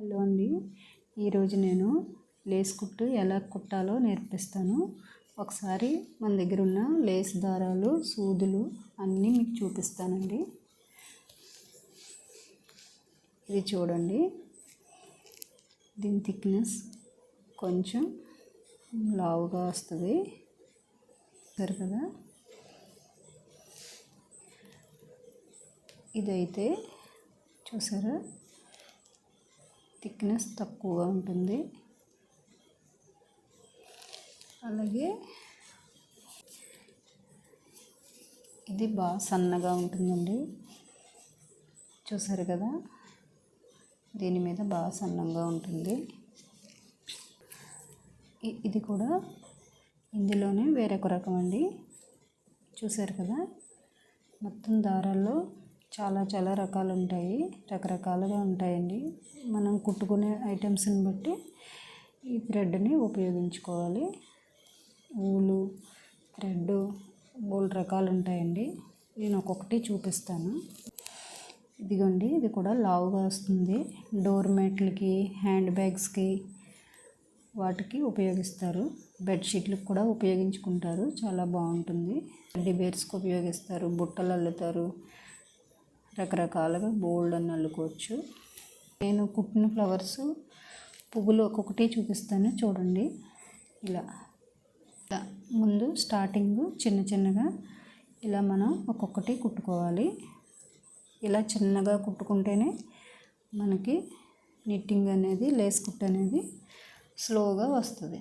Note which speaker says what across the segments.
Speaker 1: Hello అండి, ఈరోజు నేను లేస్ కుట్టు ఎలా కుట్టాలో నేర్పిస్తాను. ఒకసారి మన దగ్గర ఉన్న లేస్ దారాలు, సూదులు అన్నీ మీకు చూపిస్తానండి. ఇది చూడండి, దీని థిక్నెస్ కొంచెం లావుగా వస్తుంది సరే కదా. ఇదైతే చూసారా, థిక్నెస్ తక్కువగా ఉంటుంది. అలాగే ఇది బాగా సన్నగా ఉంటుందండి. చూసారు కదా, దీని మీద బాగా సన్నంగా ఉంటుంది. ఇది కూడా ఇందులోనే వేరొక రకం అండి. చూసారు కదా, మొత్తం దారాల్లో చాలా రకాలు ఉంటాయి, రకరకాలుగా ఉంటాయండి. మనం కుట్టుకునే ఐటమ్స్ని బట్టి ఈ థ్రెడ్ని ఉపయోగించుకోవాలి. ఊలు, థ్రెడ్ బోల్డ్ రకాలు ఉంటాయండి. నేను ఒక్కొక్కటి చూపిస్తాను. ఇదిగోండి, ఇది కూడా లావుగా వస్తుంది. డోర్ మ్యాట్లకి, హ్యాండ్ బ్యాగ్స్కి వాటికి ఉపయోగిస్తారు. బెడ్షీట్లకు కూడా ఉపయోగించుకుంటారు, చాలా బాగుంటుంది. టెడ్డీ బేర్స్కి ఉపయోగిస్తారు, బుట్టలు అల్లుతారు, రకరకాలుగా బోల్డ్ అని అల్లుకోవచ్చు. నేను కుట్టిన ఫ్లవర్స్, పువ్వులు ఒక్కొక్కటి చూపిస్తాను చూడండి. ఇలా ముందు స్టార్టింగ్ చిన్నగా ఇలా మనం ఒక్కొక్కటి కుట్టుకోవాలి. ఇలా చిన్నగా కుట్టుకుంటేనే మనకి నిట్టింగ్ అనేది, లేస్ కుట్టు అనేది స్లోగా వస్తుంది.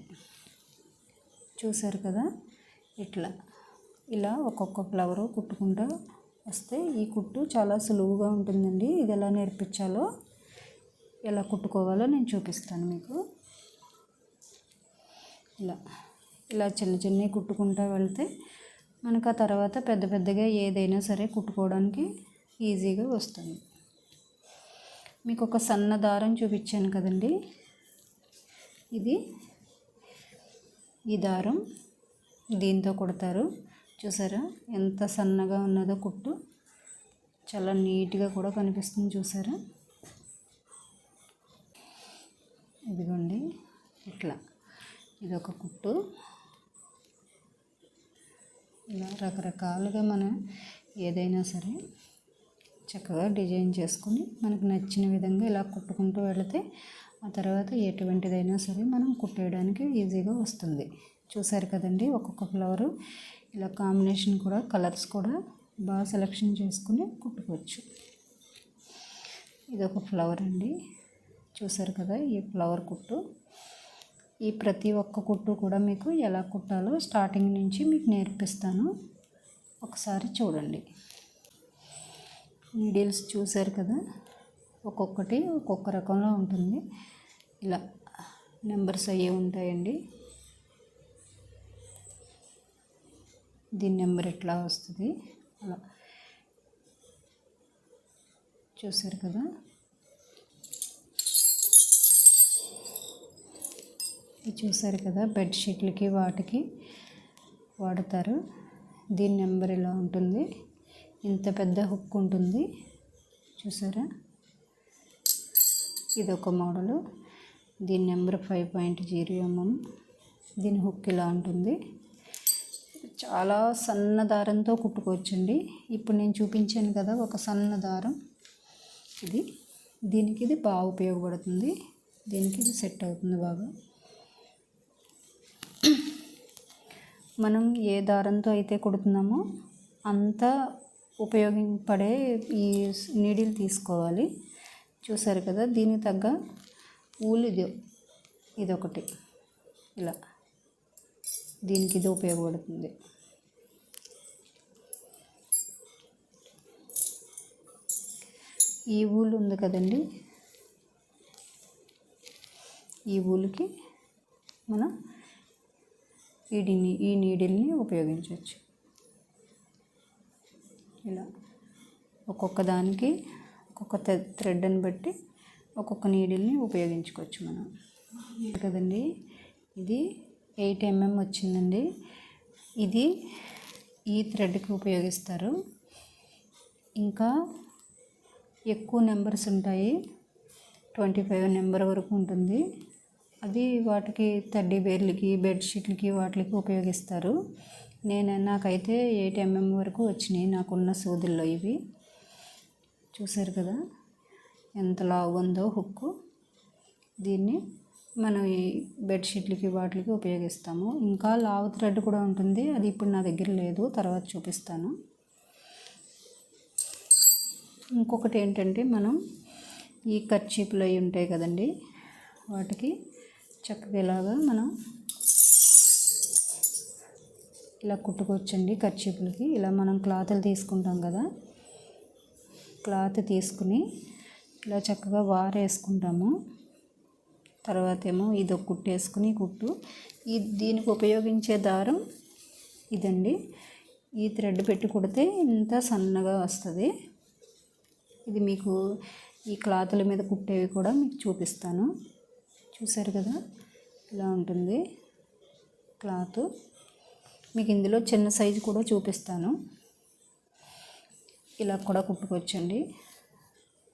Speaker 1: చూసారు కదా, ఇలా ఒక్కొక్క ఫ్లవరు కుట్టుకుంటూ వస్తే ఈ కుట్టు చాలా సులువుగా ఉంటుందండి. ఇది ఎలా నేర్పించాలో, ఎలా కుట్టుకోవాలో నేను చూపిస్తాను మీకు. ఇలా చిన్నవి కుట్టుకుంటూ వెళ్తే మనకు ఆ తర్వాత పెద్దగా ఏదైనా సరే కుట్టుకోవడానికి ఈజీగా వస్తుంది. మీకు ఒక సన్న దారం చూపించాను కదండి, ఈ దారం దీంతో కుడతారు. చూసారా ఎంత సన్నగా ఉన్నదో కుట్టు, చాలా నీట్గా కూడా కనిపిస్తుంది. చూసారా, ఇదిగోండి ఇదొక కుట్టు. ఇలా రకరకాలుగా మనం ఏదైనా సరే చక్కగా డిజైన్ చేసుకుని మనకు నచ్చిన విధంగా ఇలా కుట్టుకుంటూ వెళితే ఆ తర్వాత ఎటువంటిదైనా సరే మనం కుట్టేయడానికి ఈజీగా వస్తుంది. చూసారు కదండి, ఒక్కొక్క ఫ్లవరు ఇలా కాంబినేషన్ కూడా, కలర్స్ కూడా బాగా సెలెక్షన్ చేసుకుని కుట్టుకోవచ్చు. ఇదొక ఫ్లవర్ అండి. చూసారు కదా, ఈ ఫ్లవర్ కుట్టు. ఈ ప్రతి ఒక్క కుట్టు కూడా మీకు ఎలా కుట్టాలో స్టార్టింగ్ నుంచి మీకు నేర్పిస్తాను, ఒకసారి చూడండి. నీడిల్స్ చూసారు కదా, ఒక్కొక్కటి ఒక్కొక్క రకంలో ఉంటుంది. ఇలా నెంబర్స్ అయ్యే ఉంటాయండి. దీని నెంబర్ ఎట్లా వస్తుంది అలా. చూసారు కదా, చూసారు కదా, బెడ్షీట్లకి వాటికి వాడతారు. దీని నెంబర్ ఇలా ఉంటుంది, ఇంత పెద్ద హుక్ ఉంటుంది. చూసారా, ఇదొక మోడలు. దీని నెంబర్ 5.0 mm. దీని హుక్ ఇలా ఉంటుంది. చాలా సన్న దారంతో కుట్టుకోవచ్చండి. ఇప్పుడు నేను చూపించాను కదా ఒక సన్న దారం, దీనికి ఇది బాగా ఉపయోగపడుతుంది. దీనికి ఇది సెట్ అవుతుంది బాగా. మనం ఏ దారంతో అయితే కుడుతున్నామో అంత ఉపయోగపడే ఈ నీడిల్ తీసుకోవాలి. చూసారు కదా, దీనికి తగ్గ ఊలు ఇదొకటి. ఇలా దీనికి ఇది ఉపయోగపడుతుంది. ఈ ఊలు ఉంది కదండి, ఈ ఊలుకి మనం ఈ నీడిల్ని ఉపయోగించవచ్చు. ఇలా ఒక్కొక్క దానికి ఒక్కొక్క థ్రెడ్ని బట్టి ఒక్కొక్క నీడిల్ని ఉపయోగించుకోవచ్చు మనం కదండి. ఇది 8 mm వచ్చిందండి. ఇది ఈ థ్రెడ్కి ఉపయోగిస్తారు. ఇంకా ఎక్కువ నెంబర్స్ ఉంటాయి, 25 నెంబర్ వరకు ఉంటుంది. అది వాటికి టెడ్డీ బేర్లకి, బెడ్షీట్లకి వాటికి ఉపయోగిస్తారు. నాకైతే 8 mm వరకు వచ్చినాయి నాకున్న సూదుల్లో. ఇవి చూసారు కదా ఎంత లావుగా ఉందో హుక్కు. దీన్ని మనం ఈ బెడ్షీట్లకి వాటికి ఉపయోగిస్తాము. ఇంకా లావు థ్రెడ్ కూడా ఉంటుంది, అది ఇప్పుడు నా దగ్గర లేదు, తర్వాత చూపిస్తాను. ఇంకొకటి ఏంటంటే మనం ఈ కర్చీపులు అవి ఉంటాయి కదండి, వాటికి చక్కగా ఇలాగా మనం ఇలా కుట్టుకోవచ్చండి. కర్చీపులకి ఇలా మనం క్లాతులు తీసుకుంటాం కదా, క్లాత్ తీసుకుని ఇలా చక్కగా వారేసుకుంటాము. తర్వాత ఏమో ఇది ఒక కుట్టు వేసుకుని దీనికి ఉపయోగించే దారం ఇదండి. ఈ థ్రెడ్ పెట్టి కుడితే ఇంత సన్నగా వస్తుంది. ఇది మీకు ఈ క్లాతుల మీద కుట్టేవి కూడా మీకు చూపిస్తాను. చూసారు కదా ఇలా ఉంటుంది క్లాత్. మీకు ఇందులో చిన్న సైజు కూడా చూపిస్తాను. ఇలా కూడా కుట్టుకోవచ్చండి.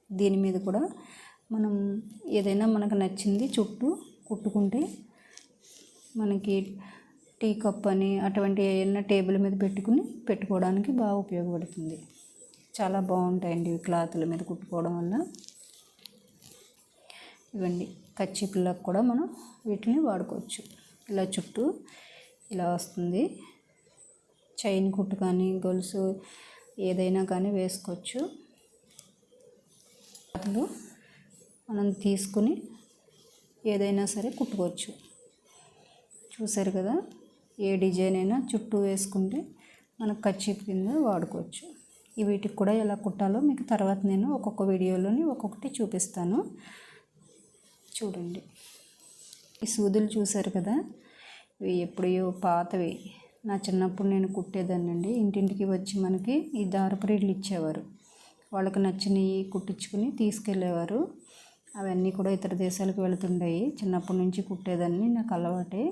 Speaker 1: దీని మీద కూడా మనం ఏదైనా మనకు నచ్చింది చుట్టూ కుట్టుకుంటే మనకి టీ కప్ అని అటువంటి ఏదైనా టేబుల్ మీద పెట్టుకోవడానికి బాగా ఉపయోగపడుతుంది. చాలా బాగుంటాయండి ఇవి క్లాతుల మీద కుట్టుకోవడం వల్ల. ఇవ్వండి కర్చీపులకు కూడా మనం వీటిని వాడుకోవచ్చు. ఇలా చుట్టూ ఇలా వస్తుంది. చైన్ కుట్టు కానీ గొలుసు ఏదైనా కానీ వేసుకోవచ్చు. అందులో మనం తీసుకుని ఏదైనా సరే కుట్టుకోవచ్చు. చూసారు కదా ఏ డిజైన్ అయినా చుట్టూ వేసుకుంటే మనకు కర్చీఫ్ కింద వాడుకోవచ్చు. వీటికి కూడా ఎలా కుట్టాలో మీకు తర్వాత నేను ఒక్కొక్క వీడియోలోని ఒక్కొక్కటి చూపిస్తాను. చూడండి ఈ సూదులు చూసారు కదా, ఇవి ఎప్పుడో పాతవి. నా చిన్నప్పుడు నేను కుట్టేదాన్నండి. ఇంటింటికి వచ్చి మనకి ఈ దారపు రీడ్లు ఇచ్చేవారు. వాళ్ళకి నచ్చినవి కుట్టించుకుని తీసుకెళ్ళేవారు. అవన్నీ కూడా ఇతర దేశాలకు వెళుతుంటాయి. చిన్నప్పటి నుంచి కుట్టేదాన్ని, నాకు అలవాటే.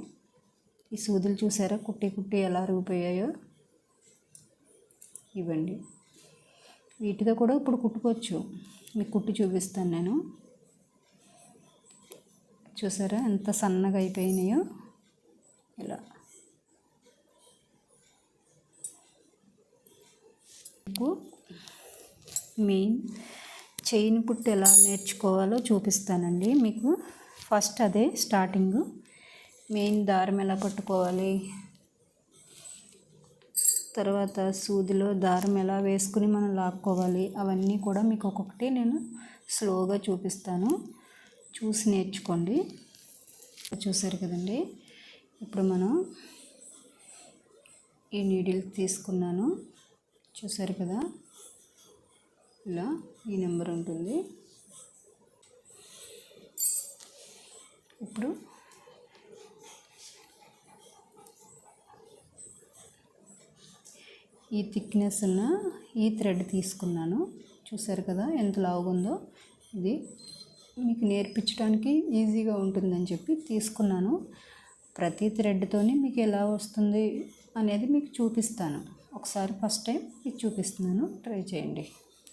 Speaker 1: ఈ సూదులు చూసారా కుట్టి ఎలా అరిగిపోయాయో. ఇవ్వండి వీటితో కూడా ఇప్పుడు కుట్టుకోవచ్చు. మీకు కుట్టి చూపిస్తాను నేను. చూసారా ఎంత సన్నగా అయిపోయినాయో. ఇలా మీకు మెయిన్ చైన్ పుట్టు ఎలా నేర్చుకోవాలో చూపిస్తానండి మీకు. ఫస్ట్ అదే స్టార్టింగ్. మెయిన్ దారం ఎలా పట్టుకోవాలి, తర్వాత సూదిలో దారం ఎలా వేసుకుని మనం లాక్కోవాలి, అవన్నీ కూడా మీకు ఒక్కొక్కటి నేను స్లోగా చూపిస్తాను. చూసి నేర్చుకోండి. చూసారు కదండి. ఇప్పుడు మనం ఈ నీడిల్ తీసుకున్నాను. చూసారు కదా ఇలా ఈ నెంబర్ ఉంటుంది. ఇప్పుడు ఈ థిక్నెస్ ఉన్న ఈ థ్రెడ్ తీసుకున్నాను. చూసారు కదా ఎంత లావుగా ఉందో. ఇది మీకు నేర్పించడానికి ఈజీగా ఉంటుందని చెప్పి తీసుకున్నాను. ప్రతి థ్రెడ్తోని మీకు ఎలా వస్తుంది అనేది మీకు చూపిస్తాను. ఒకసారి ఫస్ట్ టైం ఇది చూపిస్తున్నాను, ట్రై చేయండి.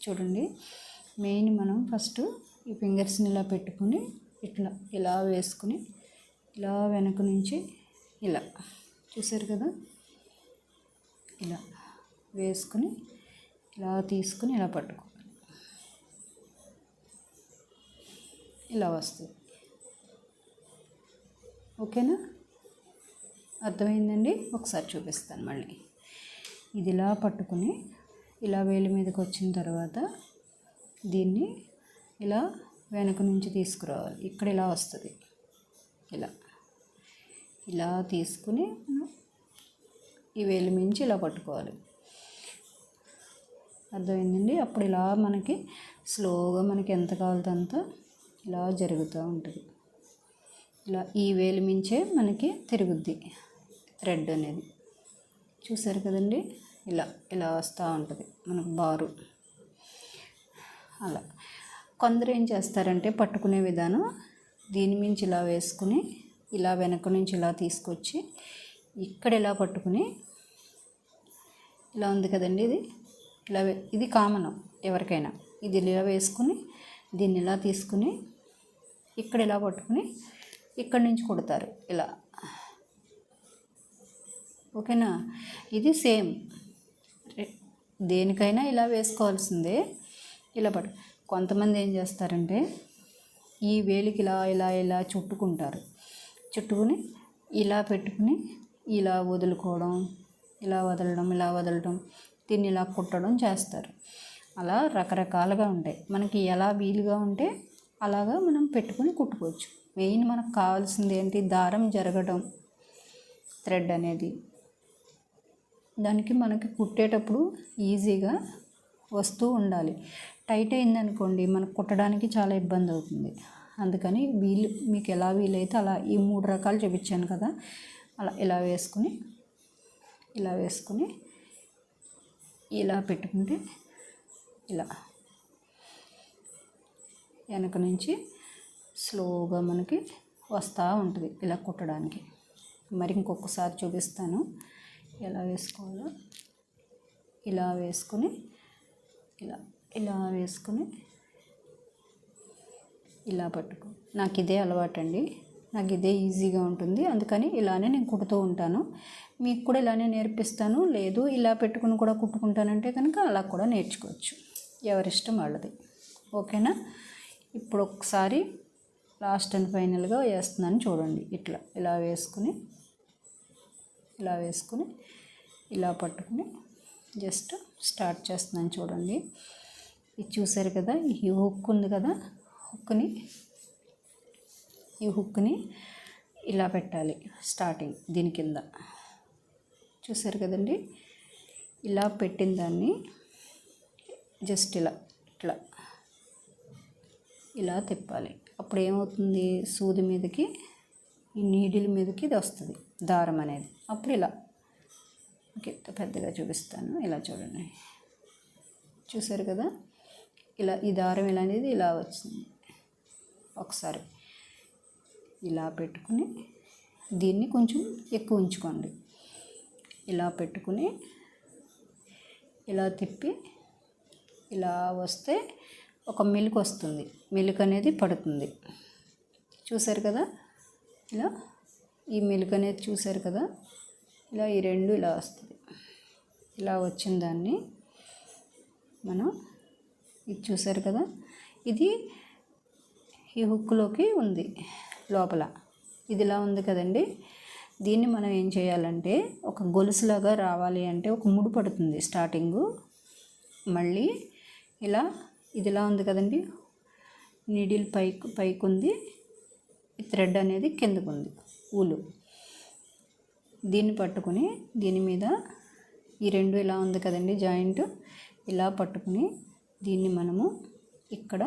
Speaker 1: చూడండి మెయిన్ మనం ఫస్ట్ ఈ ఫింగర్స్ని ఇలా పెట్టుకుని ఇలా వేసుకుని ఇలా వెనక నుంచి ఇలా చూసారు కదా ఇలా వేసుకుని ఇలా తీసుకుని ఇలా పట్టుకోవాలి. ఇలా వస్తుంది. ఓకేనా, అర్థమైందండి. ఒకసారి చూపిస్తాను మళ్ళీ. ఇది ఇలా పట్టుకుని ఇలా వేలి మీదకి వచ్చిన తర్వాత దీన్ని ఇలా వెనక నుంచి తీసుకురావాలి. ఇక్కడ ఇలా వస్తుంది. ఇలా తీసుకుని ఈ వేలి మించి ఇలా పట్టుకోవాలి. అర్థమైందండి. అప్పుడు ఇలా మనకి స్లోగా మనకి ఎంత కావాలో అంత ఇలా జరుగుతూ ఉంటుంది. ఇలా ఈ వేలి మించే మనకి తిరుగుద్ది థ్రెడ్ అనేది. చూసారు కదండి ఇలా వస్తూ ఉంటుంది మనకు బారు. అలా కొందరు ఏం చేస్తారంటే పట్టుకునే విధానం దీని మించి ఇలా వేసుకుని ఇలా వెనక నుంచి ఇలా తీసుకొచ్చి ఇక్కడ ఇలా పట్టుకుని ఇలా ఉంది కదండి, ఇది కామన్ ఎవరికైనా. ఇది ఇలా వేసుకుని దీన్ని ఇలా తీసుకుని ఇక్కడ ఇలా పట్టుకుని ఇక్కడి నుంచి కుడతారు ఇలా. ఓకేనా? ఇది సేమ్ దేనికైనా ఇలా వేసుకోవాల్సిందే. ఇలా కొంతమంది ఏం చేస్తారంటే ఈ వేలికి ఇలా ఇలా ఇలా చుట్టుకుంటారు. చుట్టుకుని ఇలా పెట్టుకుని ఇలా వదులుకోవడం, ఇలా వదలడం, ఇలా వదలడం, దీన్ని ఇలా కుట్టడం చేస్తారు. అలా రకరకాలుగా ఉంటాయి. మనకి ఎలా వీలుగా ఉంటే అలాగా మనం పెట్టుకుని కుట్టుకోవచ్చు. మెయిన్ మనకు కావాల్సింది ఏంటి? దారం జరగడం, థ్రెడ్ అనేది. దానికి మనకి కుట్టేటప్పుడు ఈజీగా వస్తూ ఉండాలి. టైట్ అయిందనుకోండి మనకు కుట్టడానికి చాలా ఇబ్బంది అవుతుంది. అందుకని మీకు ఎలా వీలైతే అలా ఈ 3 రకాలు చూపించాను కదా, అలా ఇలా వేసుకుని ఇలా పెట్టుకుంటే ఇలా వెనక నుంచి స్లోగా మనకి వస్తూ ఉంటుంది ఇలా కుట్టడానికి. మరి ఇంకొకసారి చూపిస్తాను ఎలా వేసుకోవాలో. ఇలా వేసుకుని ఇలా వేసుకుని ఇలా పట్టుకో. నాకు ఇదే అలవాటండి, నాకు ఇదే ఈజీగా ఉంటుంది. అందుకని ఇలానే నేను కుడుతూ ఉంటాను. మీకు కూడా ఇలానే నేర్పిస్తాను. లేదు ఇలా పెట్టుకుని కూడా కుట్టుకుంటానంటే కనుక అలా కూడా నేర్చుకోవచ్చు. ఎవరిష్టం వాళ్ళది. ఓకేనా? ఇప్పుడు ఒకసారి లాస్ట్ అండ్ ఫైనల్గా వేస్తున్నాను చూడండి. ఇలా వేసుకుని ఇలా పట్టుకుని జస్ట్ స్టార్ట్ చేస్తున్నాను చూడండి. ఇది చూసారు కదా, ఈ హుక్ ఉంది కదా, ఈ హుక్ని ఇలా పెట్టాలి స్టార్టింగ్ దీని కింద. చూసారు కదండి, ఇలా పెట్టిన దాన్ని జస్ట్ ఇలా తిప్పాలి. అప్పుడు ఏమవుతుంది? సూది మీదకి, ఈ నీడిల్ మీదకి ఇది వస్తుంది దారం అనేది. అప్పుడు ఇలా పెద్దగా చూపిస్తాను. ఇలా చూడండి, చూసారు కదా, ఈ దారం ఇలా అనేది ఇలా వచ్చింది. ఒకసారి ఇలా పెట్టుకుని దీన్ని కొంచెం ఎక్కువ ఉంచుకోండి. ఇలా పెట్టుకుని ఇలా తిప్పి ఇలా వస్తే ఒక మెలిక వస్తుంది. మెలిక అనేది పడుతుంది. చూసారు కదా, ఇలా ఈ మెలిక అనేది చూసారు కదా, ఇలా ఈ 2 ఇలా వస్తుంది. ఇలా వచ్చిన దాన్ని మనం ఇది చూసారు కదా, ఇది ఈ హుక్లోకి ఉంది లోపల. ఇది ఇలా ఉంది కదండి. దీన్ని మనం ఏం చేయాలంటే ఒక గొలుసులాగా రావాలి అంటే ఒక ముడి పడుతుంది స్టార్టింగు. మళ్ళీ ఇది ఇలా ఉంది కదండి, నీడిల్ పైకి ఉంది, ఈ థ్రెడ్ అనేది కిందకు ఉంది, ఊలు. దీన్ని పట్టుకుని దీని మీద ఈ 2 ఇలా ఉంది కదండి జాయింట్, ఇలా పట్టుకుని దీన్ని మనము ఇక్కడ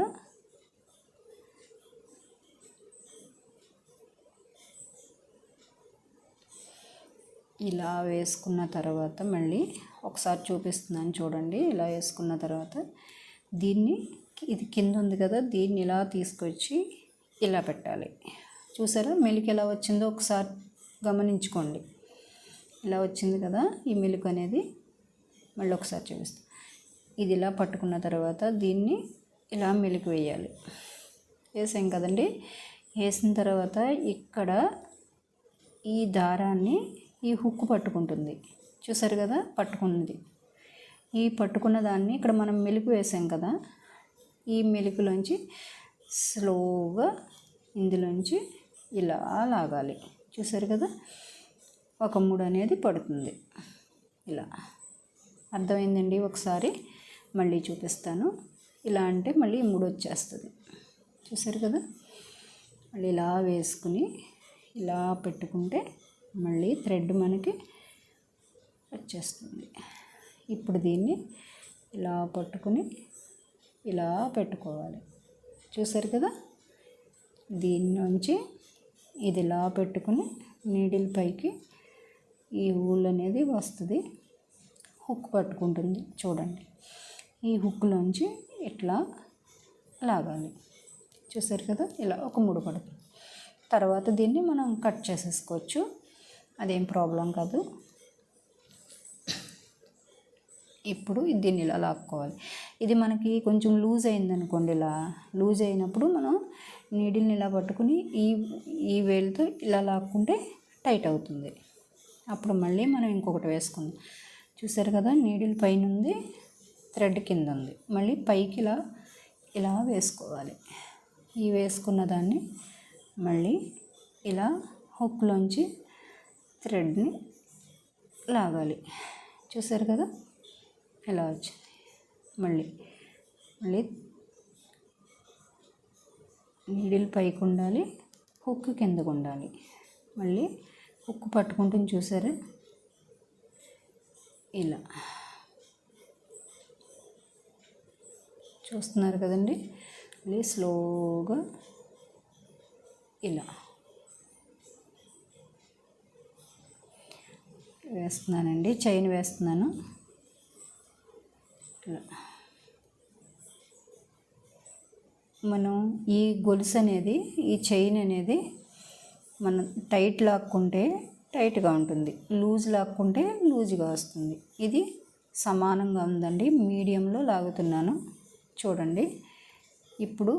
Speaker 1: ఇలా వేసుకున్న తర్వాత మళ్ళీ ఒకసారి చూపిస్తున్నాను చూడండి. ఇలా వేసుకున్న తర్వాత దీన్ని, ఇది కింద ఉంది కదా, దీన్ని ఇలా తీసుకొచ్చి ఇలా పెట్టాలి. చూసారా మెలిక ఎలా వచ్చిందో ఒకసారి గమనించుకోండి. ఇలా వచ్చింది కదా ఈ మెలిక అనేది. మళ్ళీ ఒకసారి చూపిస్తాను. ఇది ఇలా పట్టుకున్న తర్వాత దీన్ని ఇలా మెలికి వేయాలి. వేసాం కదండి. వేసిన తర్వాత ఇక్కడ ఈ దారాన్ని ఈ హుక్ పట్టుకుంటుంది. చూసారు కదా, పట్టుకున్నది. ఈ పట్టుకున్న దాన్ని ఇక్కడ మనం మెలికి వేసాం కదా, ఈ మెలికలోంచి స్లోగా ఇందులోంచి ఇలా లాగాలి. చూసారు కదా, ఒక ముడి అనేది పడుతుంది. ఇలా అర్థమైందండి. ఒకసారి మళ్ళీ చూపిస్తాను. ఇలా అంటే మళ్ళీ ముడి వచ్చేస్తుంది. చూసారు కదా, మళ్ళీ ఇలా వేసుకుని ఇలా పెట్టుకుంటే మళ్ళీ థ్రెడ్ మనకి వచ్చేస్తుంది. ఇప్పుడు దీన్ని ఇలా పట్టుకుని ఇలా పెట్టుకోవాలి. చూసారు కదా, దీని నుంచి ఇది ఇలా పెట్టుకుని నీడిల్ పైకి ఈ ఊల్ అనేది వస్తుంది, హుక్ పట్టుకుంటుంది. చూడండి, ఈ హుక్లోంచి ఇట్లా లాగాలి. చూసారు కదా, ఇలా ఒక ముడి పడుతుంది. తర్వాత దీన్ని మనం కట్ చేసేసుకోవచ్చు, అదేం ప్రాబ్లం కాదు. ఇప్పుడు దీన్ని ఇలా లాక్కోవాలి. ఇది మనకి కొంచెం లూజ్ అయిందనుకోండి, ఇలా లూజ్ అయినప్పుడు మనం నీడిల్ని ఇలా పట్టుకుని ఈ వేలుతో ఇలా లాక్కుంటే టైట్ అవుతుంది. అప్పుడు మళ్ళీ మనం ఇంకొకటి వేసుకుందాం. చూసారు కదా, నీడిల్ పైన ఉంది, థ్రెడ్ కింద ఉంది. మళ్ళీ పైకి ఇలా వేసుకోవాలి. ఈ వేసుకున్న దాన్ని మళ్ళీ ఇలా హుక్లోంచి థ్రెడ్ని లాగాలి. చూసారు కదా, ఇలా వచ్చింది. మళ్ళీ నీడిల్ పైకి ఉండాలి, హుక్ కిందకు ఉండాలి. మళ్ళీ హుక్ పట్టుకుంటుంది చూసారా, ఇలా చూస్తున్నారు కదండి. మళ్ళీ స్లోగా ఇలా వేస్తున్నానండి, చైన్ వేస్తున్నాను. ఇలా మనం ఈ గొలుసు అనేది, ఈ చైన్ అనేది మనం టైట్ లాక్కుంటే టైట్గా ఉంటుంది, లూజ్ లాక్కుంటే లూజ్గా వస్తుంది. ఇది సమానంగా ఉందండి, మీడియంలో లాగుతున్నాను చూడండి. ఇప్పుడు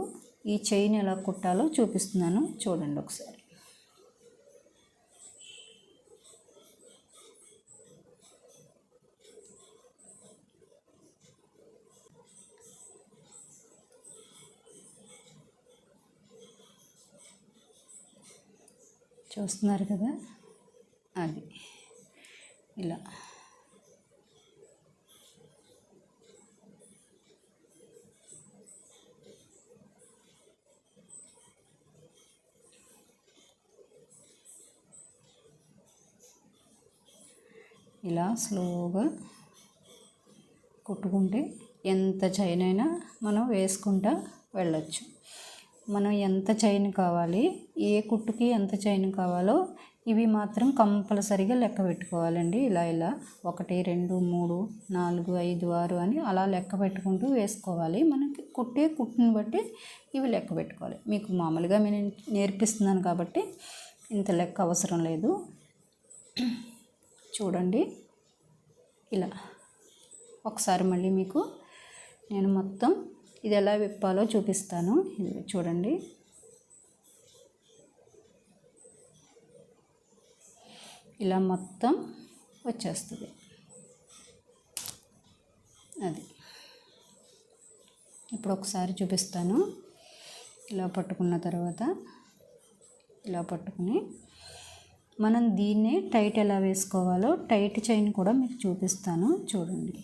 Speaker 1: ఈ చైన్ ఎలా కుట్టాలో చూపిస్తున్నాను చూడండి ఒకసారి. చూస్తున్నారు కదా, అది ఇలా స్లోగా కుట్టుకుంటే ఎంత చైన్ అయినా మనం వేసుకుంటా వెళ్ళొచ్చు. మనం ఎంత చైన్ కావాలి, ఏ కుట్టుకి ఎంత చైన్ కావాలో ఇవి మాత్రం కంపల్సరీగా లెక్క పెట్టుకోవాలండి. ఇలా 1 2 3 4 5 6 అని అలా లెక్క పెట్టుకుంటూ వేసుకోవాలి. మనకి కుట్టుని బట్టి ఇవి లెక్క పెట్టుకోవాలి. మీకు మామూలుగా నేను నేర్పిస్తున్నాను కాబట్టి ఇంత లెక్క అవసరం లేదు. చూడండి, ఇలా ఒకసారి మళ్ళీ మీకు నేను మొత్తం ఇది ఎలా విప్పాలో చూపిస్తాను. చూడండి, ఇలా మొత్తం వచ్చేస్తుంది. అది ఇప్పుడు ఒకసారి చూపిస్తాను. ఇలా పట్టుకున్న తర్వాత ఇలా పట్టుకుని మనం దీన్నే టైట్ ఎలా వేసుకోవాలో టైట్ చైన్ కూడా మీకు చూపిస్తాను చూడండి.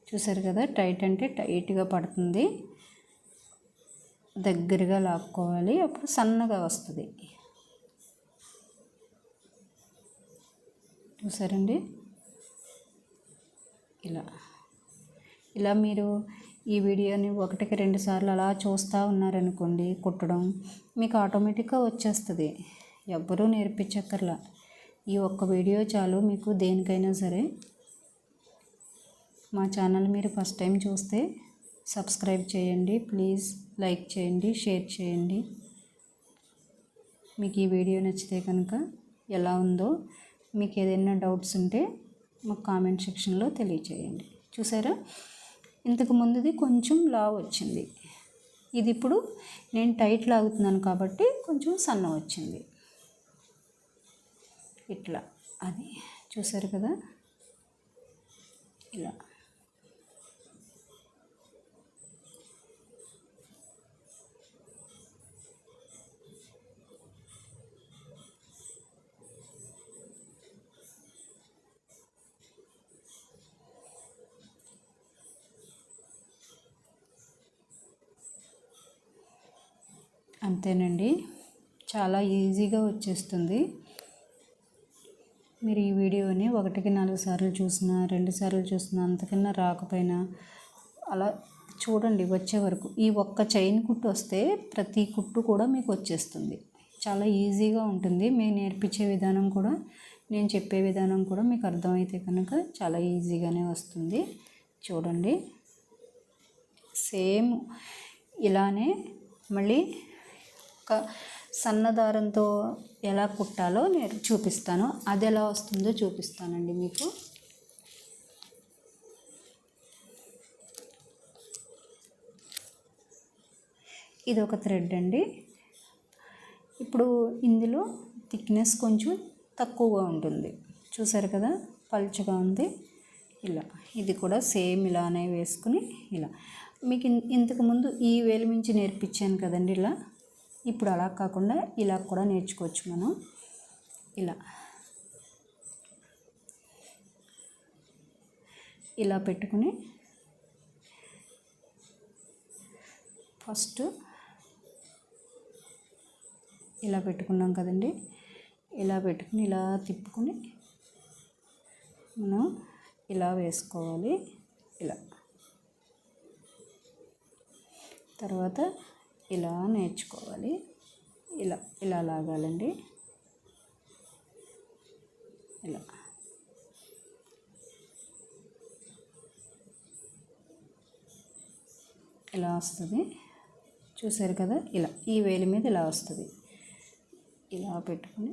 Speaker 1: చూసారు కదా, టైట్ అంటే టైట్గా పడుతుంది, దగ్గరగా లాక్కోవాలి, అప్పుడు సన్నగా వస్తుంది. చూసారండి, ఇలా మీరు ఈ వీడియోని 1కి 2 సార్లు అలా చూస్తూ ఉన్నారనుకోండి, కుట్టడం మీకు ఆటోమేటిక్గా వచ్చేస్తుంది. ఎవ్వరూ నేర్పించక్కర్లా, ఈ ఒక్క వీడియో చాలు మీకు దేనికైనా సరే. మా ఛానల్ మీరు ఫస్ట్ టైం చూస్తే సబ్స్క్రైబ్ చేయండి ప్లీజ్, లైక్ చేయండి, షేర్ చేయండి. మీకు ఈ వీడియో నచ్చితే కనుక ఎలా ఉందో, మీకు ఏదైనా డౌట్స్ ఉంటే మాకు కామెంట్ సెక్షన్లో తెలియచేయండి. చూసారా, ఇంతకు ముందుది కొంచెం లావు వచ్చింది, ఇది ఇప్పుడు నేను టైట్ లాగుతున్నాను కాబట్టి కొంచెం సన్న వచ్చింది. ఇట్లా అది చూసారు కదా, ఇలా అంతేనండి, చాలా ఈజీగా వచ్చేస్తుంది. మీరు ఈ వీడియోని 1కి 4 సార్లు చూసినా 2 సార్లు చూసినా అంతకన్నా రాకపోయినా అలా చూడండి వచ్చే వరకు. ఈ ఒక్క చైన్ కుట్టు వస్తే ప్రతి కుట్టు కూడా మీకు వచ్చేస్తుంది. చాలా ఈజీగా ఉంటుంది. మేము నేర్పించే విధానం కూడా, నేను చెప్పే విధానం కూడా మీకు అర్థమైతే కనుక చాలా ఈజీగానే వస్తుంది. చూడండి, సేమ్ ఇలానే మళ్ళీ ఒక సన్నదారంతో ఎలా కుట్టాలో నేను చూపిస్తాను. అది ఎలా వస్తుందో చూపిస్తానండి మీకు. ఇది ఒక థ్రెడ్ అండి. ఇప్పుడు ఇందులో థిక్నెస్ కొంచెం తక్కువగా ఉంటుంది, చూసారు కదా, పలుచగా ఉంది. ఇలా ఇది కూడా సేమ్ ఇలానే వేసుకుని ఇలా మీకు ఇంతకుముందు ఈ వేలు మించి నేర్పించాను కదండి ఇలా. ఇప్పుడు అలా కాకుండా ఇలా కూడా నేర్చుకోవచ్చు మనం. ఇలా పెట్టుకుని ఫస్ట్ ఇలా పెట్టుకున్నాం కదండి. ఇలా పెట్టుకుని ఇలా తిప్పుకుని మనం ఇలా వేసుకోవాలి. ఇలా తర్వాత ఇలా నేర్చుకోవాలి. ఇలా లాగాలండి. ఇలా వస్తుంది, చూసారు కదా. ఇలా ఈ వేలి మీద ఇలా వస్తుంది. ఇలా పెట్టుకుని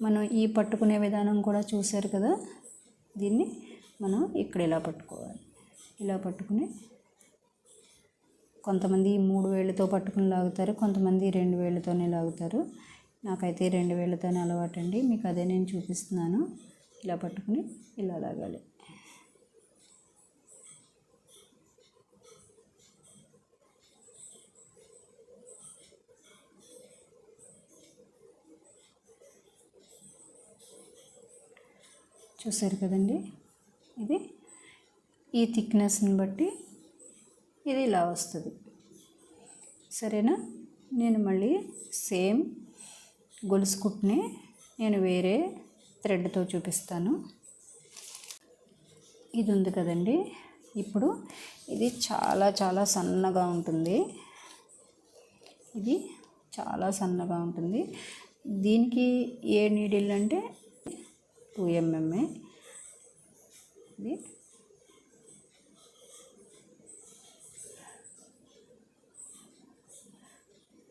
Speaker 1: మనం ఈ పట్టుకునే విధానం కూడా చూసారు కదా. దీన్ని మనం ఇక్కడ ఇలా పట్టుకోవాలి. ఇలా పట్టుకుని కొంతమంది 3 వేళ్ళతో పట్టుకుని లాగుతారు, కొంతమంది 2 వేళ్ళతోనే లాగుతారు. నాకైతే 2 వేళ్ళతోనే అలవాటండి, మీకు అదే నేను చూపిస్తున్నాను. ఇలా పట్టుకుని ఇలా లాగాలి. చూసారు కదండి. ఇది ఈ థిక్నెస్ని బట్టి ఇది ఇలా వస్తుంది, సరేనా. నేను మళ్ళీ సేమ్ గొలుసు కుట్టుని నేను వేరే థ్రెడ్తో చూపిస్తాను. ఇది ఉంది కదండి. ఇప్పుడు ఇది చాలా చాలా సన్నగా ఉంటుంది. ఇది చాలా సన్నగా ఉంటుంది. దీనికి ఏ నీడిల్ అంటే 2mm.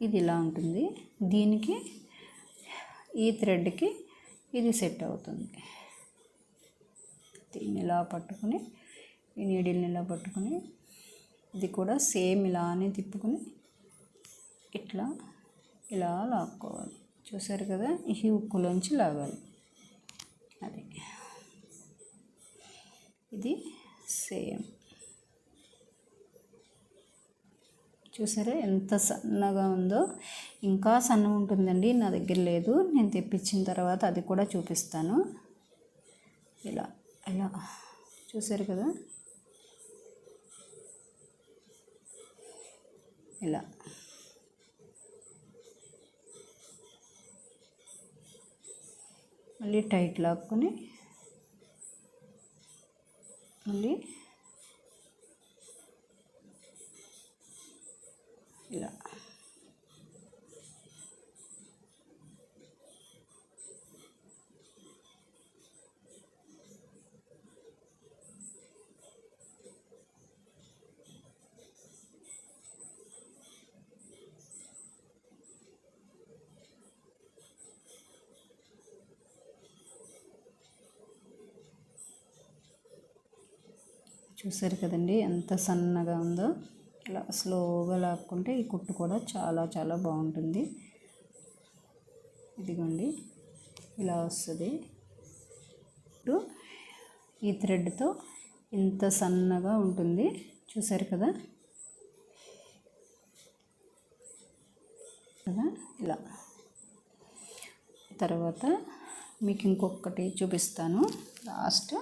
Speaker 1: ఇది ఇలా ఉంటుంది. దీనికి ఈ థ్రెడ్కి ఇది సెట్ అవుతుంది. దీన్ని ఇలా పట్టుకుని ఈ నీడిల్ని ఇలా పట్టుకుని ఇది కూడా సేమ్ ఇలానే తిప్పుకుని ఇలా లాక్కోవాలి. చూసారు కదా, ఈ హుక్కులోంచి లాగాలి. అది ఇది సేమ్. చూసారా ఎంత సన్నగా ఉందో. ఇంకా సన్నం ఉంటుందండి, నా దగ్గర లేదు, నేను తెప్పించిన తర్వాత అది కూడా చూపిస్తాను. ఇలా చూసారు కదా. ఇలా మళ్ళీ టైట్ లాక్కుని మళ్ళీ ఇలా చూసారు కదండి ఎంత సన్నగా ఉందో. ఇలా స్లోగా లాక్కుంటే ఈ కుట్టు కూడా చాలా చాలా బాగుంటుంది. ఇదిగోండి ఇలా వస్తుంది. ఈ థ్రెడ్తో ఇంత సన్నగా ఉంటుంది, చూసారు కదా. ఇలా తర్వాత మీకు ఇంకొకటి చూపిస్తాను లాస్ట్.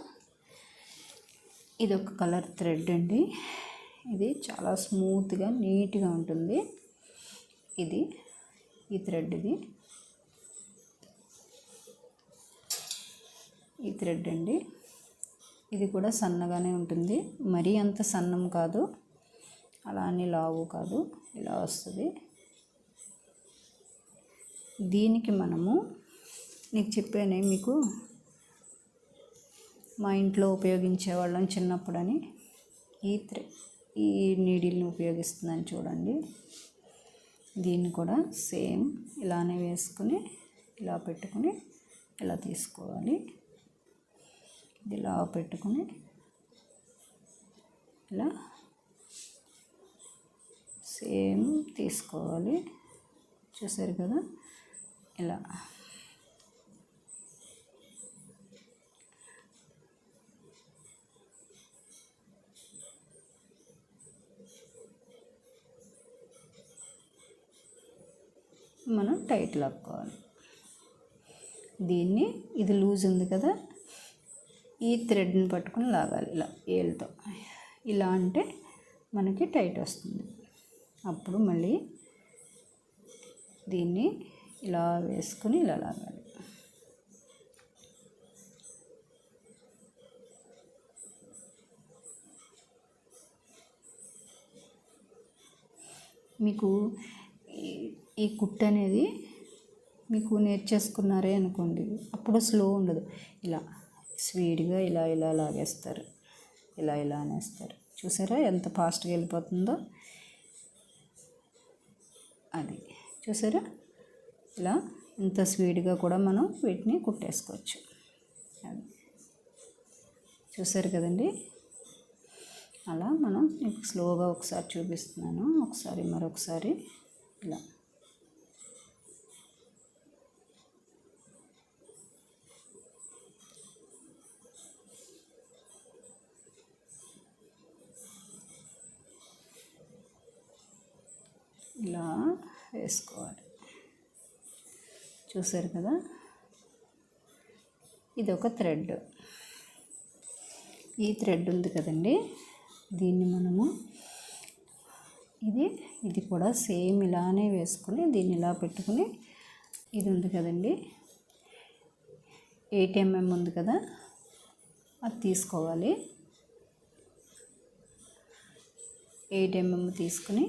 Speaker 1: ఇది ఒక కలర్ థ్రెడ్ అండి. ఇది చాలా స్మూత్గా నీట్గా ఉంటుంది. ఈ థ్రెడ్ ఈ థ్రెడ్ అండి. ఇది కూడా సన్నగానే ఉంటుంది, మరీ అంత సన్నం కాదు, అలా అని లావు కాదు, ఇలా వస్తుంది. దీనికి మనము నీకు చెప్పానే మీకు మా ఇంట్లో ఉపయోగించేవాళ్ళం చిన్నప్పుడని. ఈ నీడిల్ని ఉపయోగిస్తున్నాను చూడండి. దీన్ని కూడా సేమ్ ఇలానే వేసుకుని ఇలా పెట్టుకుని ఇలా తీసుకోవాలి. ఇది ఇలా పెట్టుకుని ఇలా సేమ్ తీసుకోవాలి. చూసారు కదా, ఇలా మనం టైట్ లాక్కోవాలి. దీన్ని ఇది లూజ్ ఉంది కదా, ఈ థ్రెడ్ని పట్టుకుని లాగాలి ఇలా ఏలుతో. ఇలా అంటే మనకి టైట్ వస్తుంది. అప్పుడు మళ్ళీ దీన్ని ఇలా వేసుకొని ఇలా లాగాలి. మీకు ఈ కుట్టు అనేది మీకు నేర్చేసుకున్నారే అనుకోండి, అప్పుడు స్లో ఉండదు. ఇలా స్పీడ్గా ఇలా ఇలా లాగేస్తారు, ఇలా ఇలా అనేస్తారు. చూసారా ఎంత ఫాస్ట్గా వెళ్ళిపోతుందో. అది చూసారా, ఇలా ఇంత స్పీడ్గా కూడా మనం వీటిని కుట్టేసుకోవచ్చు. అది చూసారు కదండి. అలా మనం మీకు స్లోగా ఒకసారి చూపిస్తున్నాను, ఒకసారి మరొకసారి ఇలా. ఇలా వేసుకోవాలి. చూసారు కదా, ఇది ఒక థ్రెడ్. ఈ థ్రెడ్ ఉంది కదండి, దీన్ని మనము ఇది కూడా సేమ్ ఇలానే వేసుకొని దీన్ని ఇలా పెట్టుకుని, ఇది ఉంది కదండి 8 mm ఉంది కదా, అది తీసుకోవాలి. 8 mm తీసుకుని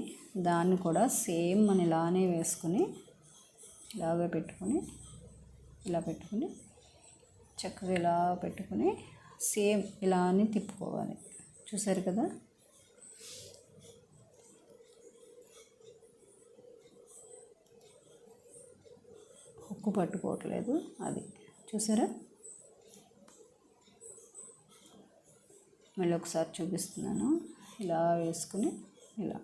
Speaker 1: దాన్ని కూడా సేమ్ మనం ఇలానే వేసుకుని ఇలాగే పెట్టుకుని ఇలా పెట్టుకుని చక్కగా ఇలా పెట్టుకుని సేమ్ ఇలానే తిప్పుకోవాలి. చూసారు కదా, హుక్కు పట్టుకోవట్లేదు. అది చూసారా. మళ్ళీ ఒకసారి చూపిస్తున్నాను. ఇలా వేసుకుని ఇలా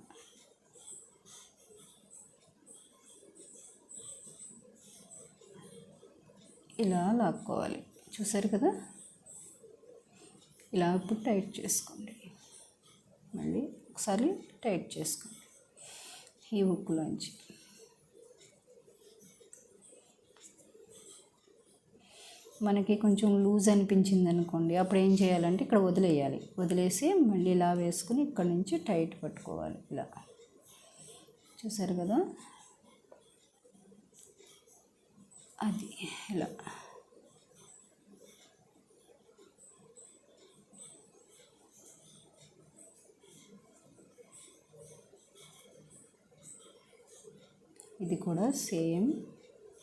Speaker 1: ఇలా లాక్కోవాలి. చూసారు కదా, ఇలా ఇప్పుడు టైట్ చేసుకోండి. మళ్ళీ ఒకసారి టైట్ చేసుకోండి ఈ హుక్కులోంచి. మనకి కొంచెం లూజ్ అనిపించింది అనుకోండి, అప్పుడు ఏం చేయాలంటే ఇక్కడ వదిలేయాలి. వదిలేసి మళ్ళీ ఇలా వేసుకుని ఇక్కడ నుంచి టైట్ పట్టుకోవాలి. ఇలా చూసారు కదా, అది ఇలా. ఇది కూడా సేమ్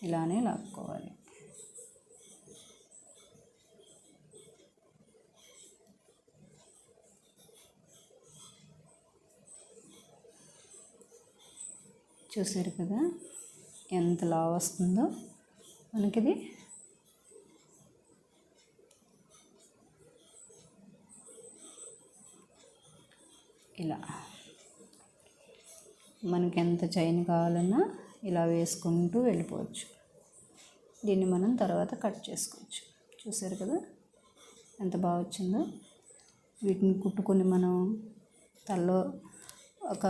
Speaker 1: ఇలానే లాక్కోవాలి. చూసారు కదా ఎంత లావు వస్తుందో మనకిది. ఇలా మనకి ఎంత చైన్ కావాలన్నా ఇలా వేసుకుంటూ వెళ్ళిపోవచ్చు. దీన్ని మనం తర్వాత కట్ చేసుకోవచ్చు. చూసారు కదా ఎంత బాగా వచ్చిందో. వీటిని కుట్టుకొని మనం తలలో ఒక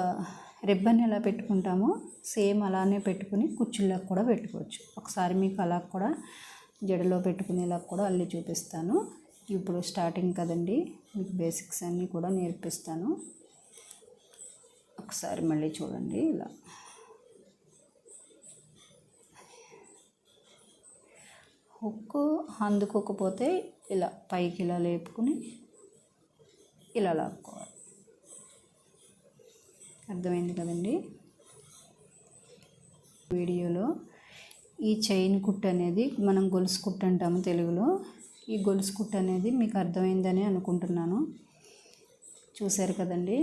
Speaker 1: రిబ్బన్ ఎలా పెట్టుకుంటామో సేమ్ అలానే పెట్టుకుని కుచ్చుళ్ళకు కూడా పెట్టుకోవచ్చు. ఒకసారి మీకు అలా కూడా జడలో పెట్టుకునేలా కూడా అల్లి చూపిస్తాను. ఇప్పుడు స్టార్టింగ్ కదండి, మీకు బేసిక్స్ అన్నీ కూడా నేర్పిస్తాను. ఒకసారి మళ్ళీ చూడండి. ఇలా హుక్కు అందుకోకపోతే ఇలా పైకి ఇలా లేపుకుని ఇలా లాక్కోవాలి. అర్థమైంది కదండి. వీడియోలో ఈ చైన్ కుట్టు అనేది మనం గొలుసు కుట్టు అంటాము తెలుగులో. ఈ గొలుసు కుట్టు అనేది మీకు అర్థమైందని అనుకుంటున్నాను. చూశారు కదండి.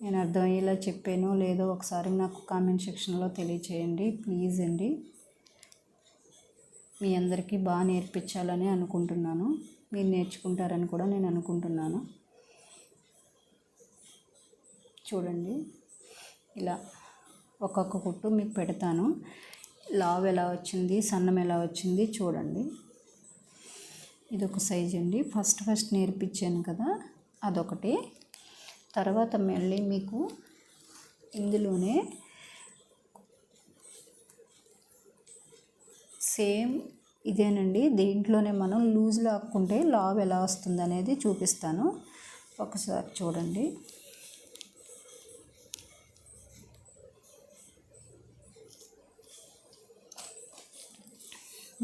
Speaker 1: నేను అర్థమయ్యేలా చెప్పానో లేదో ఒకసారి నాకు కామెంట్ సెక్షన్లో తెలియచేయండి ప్లీజ్ అండి. మీ అందరికీ బాగా నేర్పించాలని అనుకుంటున్నాను, మీరు నేర్చుకుంటారని కూడా నేను అనుకుంటున్నాను. చూడండి, ఇలా ఒక్కొక్క కుట్టు మీకు పెడతాను. లావు ఎలా వచ్చింది, సన్నం ఎలా వచ్చింది చూడండి. ఇదొక సైజ్ అండి. ఫస్ట్ నేర్పించాను కదా, అదొకటి. తర్వాత మళ్ళీ మీకు ఇందులోనే సేమ్ ఇదేనండి, దీంట్లోనే మనం లూజ్ లాక్కుంటే లావు ఎలా వస్తుంది అనేది చూపిస్తాను, ఒకసారి చూడండి.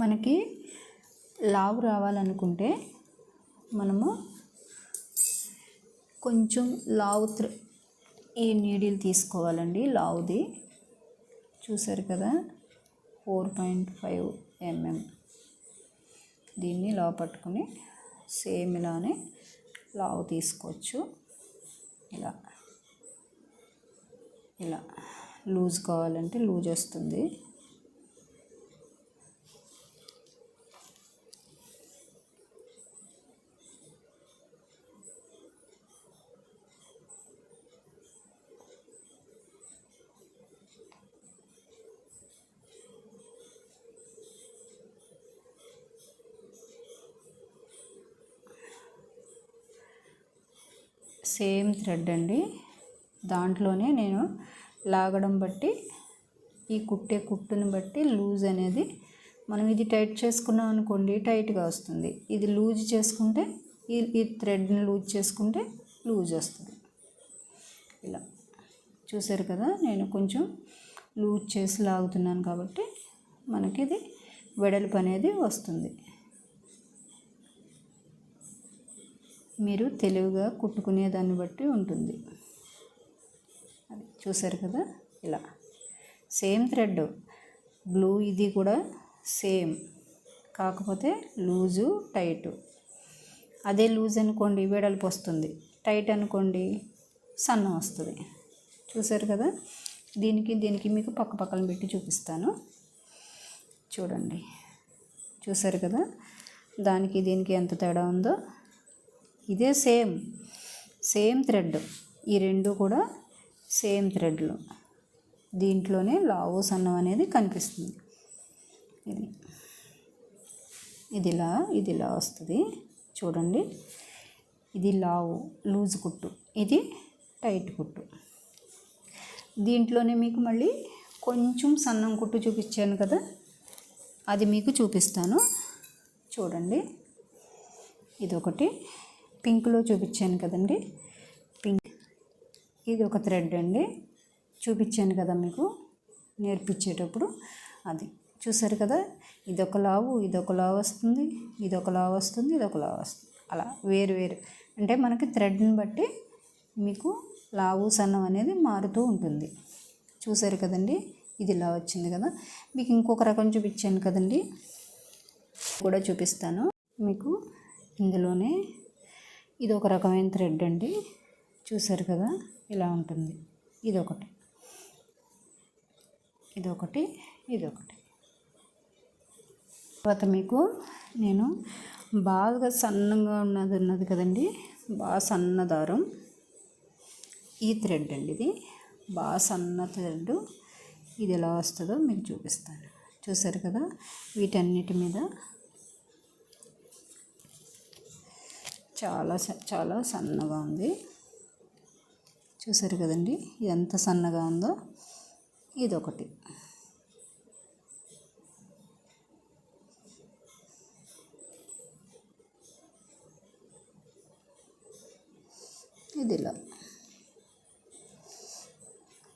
Speaker 1: మనకి లావు రావాలనుకుంటే మనము కొంచెం లావు ఈ నీడిల్ తీసుకోవాలండి, లావుది. చూసారు కదా, 4.5 mm. దీన్ని లావు పట్టుకుని సేమ్ ఇలానే లావు తీసుకోవచ్చు. ఇలా ఇలా లూజ్ కావాలంటే లూజ్ వస్తుంది. సేమ్ థ్రెడ్ అండి, దాంట్లోనే నేను లాగడం బట్టి ఈ కుట్టుని బట్టి లూజ్ అనేది మనం ఇది టైట్ చేసుకున్నాం అనుకోండి టైట్గా వస్తుంది, ఇది లూజ్ చేసుకుంటే ఈ థ్రెడ్ని లూజ్ చేసుకుంటే లూజ్ వస్తుంది. ఇలా చూసారు కదా, నేను కొంచెం లూజ్ చేసి లాగుతున్నాను కాబట్టి మనకి ఇది వెడల్పు అనేది వస్తుంది. మీరు తెలివిగా కుట్టుకునే దాన్ని బట్టి ఉంటుంది. అది చూసారు కదా, ఇలా సేమ్ థ్రెడ్ బ్లూ, ఇది కూడా సేమ్, కాకపోతే లూజు టైటు. అదే లూజ్ అనుకోండి వెడల్పు వస్తుంది, టైట్ అనుకోండి సన్నం వస్తుంది. చూసారు కదా, దీనికి మీకు పక్కన పెట్టి చూపిస్తాను చూడండి. చూసారు కదా, దానికి దీనికి ఎంత తేడా ఉందో. ఇదే సేమ్ థ్రెడ్, ఈ రెండు కూడా సేమ్ థ్రెడ్లు. దీంట్లోనే లావు సన్నం అనేది కనిపిస్తుంది. ఇది ఇలా వస్తుంది చూడండి. ఇది లావు లూజ్ కుట్టు, ఇది టైట్ కుట్టు. దీంట్లోనే మీకు మళ్ళీ కొంచెం సన్నం కుట్టు చూపించాను కదా, అది మీకు చూపిస్తాను చూడండి. ఇదొకటి పింక్లో చూపించాను కదండి, ఇది ఒక థ్రెడ్ అండి, చూపించాను కదా మీకు నేర్పించేటప్పుడు. అది చూసారు కదా, ఇదొక లావు వస్తుంది, ఇదొక లావు వస్తుంది, ఇదొక లావు వస్తుంది. అలా వేరు అంటే మనకి థ్రెడ్ని బట్టి మీకు లావు సన్నం అనేది మారుతూ ఉంటుంది. చూసారు కదండి, ఇది ఇలా వచ్చింది కదా. మీకు ఇంకొక రకం చూపించాను కదండి, కూడా చూపిస్తాను మీకు. ఇందులోనే ఇది ఒక రకమైన థ్రెడ్ అండి, చూసారు కదా, ఇలా ఉంటుంది. ఇదొకటి. తర్వాత మీకు నేను బాగా సన్నగా ఉన్నది కదండి, బాగా సన్న దారం, ఈ థ్రెడ్ అండి, ఇది బాగా సన్న థ్రెడ్. ఇది ఎలా వస్తుందో మీకు చూపిస్తాను. చూసారు కదా, వీటన్నిటి మీద చాలా సన్నగా ఉంది. చూసారు కదండి, ఎంత సన్నగా ఉందో. ఇదొకటి. ఇది ఇలా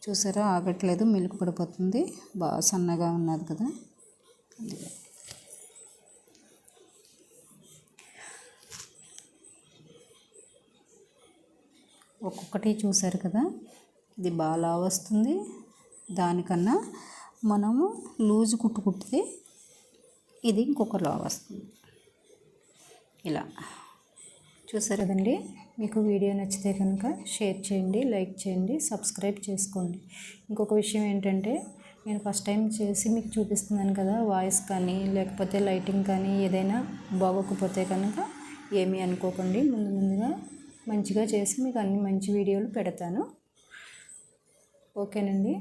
Speaker 1: చూసారా, ఆగట్లేదు, మిల్క్ పడిపోతుంది. బాగా సన్నగా ఉన్నది కదా. ఒక్కొక్కటి చూసారు కదా, ఇది బాగా వస్తుంది. దానికన్నా మనము లూజ్ కుట్టితే ఇది ఇంకొక లావు వస్తుంది. ఇలా చూసారు కదండి, మీకు వీడియో నచ్చితే కనుక షేర్ చేయండి, లైక్ చేయండి, సబ్స్క్రైబ్ చేసుకోండి. ఇంకొక విషయం ఏంటంటే, నేను ఫస్ట్ టైం చేసి మీకు చూపిస్తున్నాను కదా, వాయిస్ కానీ లేకపోతే లైటింగ్ కానీ ఏదైనా బాగోకపోతే కనుక ఏమీ అనుకోకండి. ముందుగా మంచిగా చేసి మీకు అన్ని మంచి వీడియోలు పెడతాను. ఓకేనండి.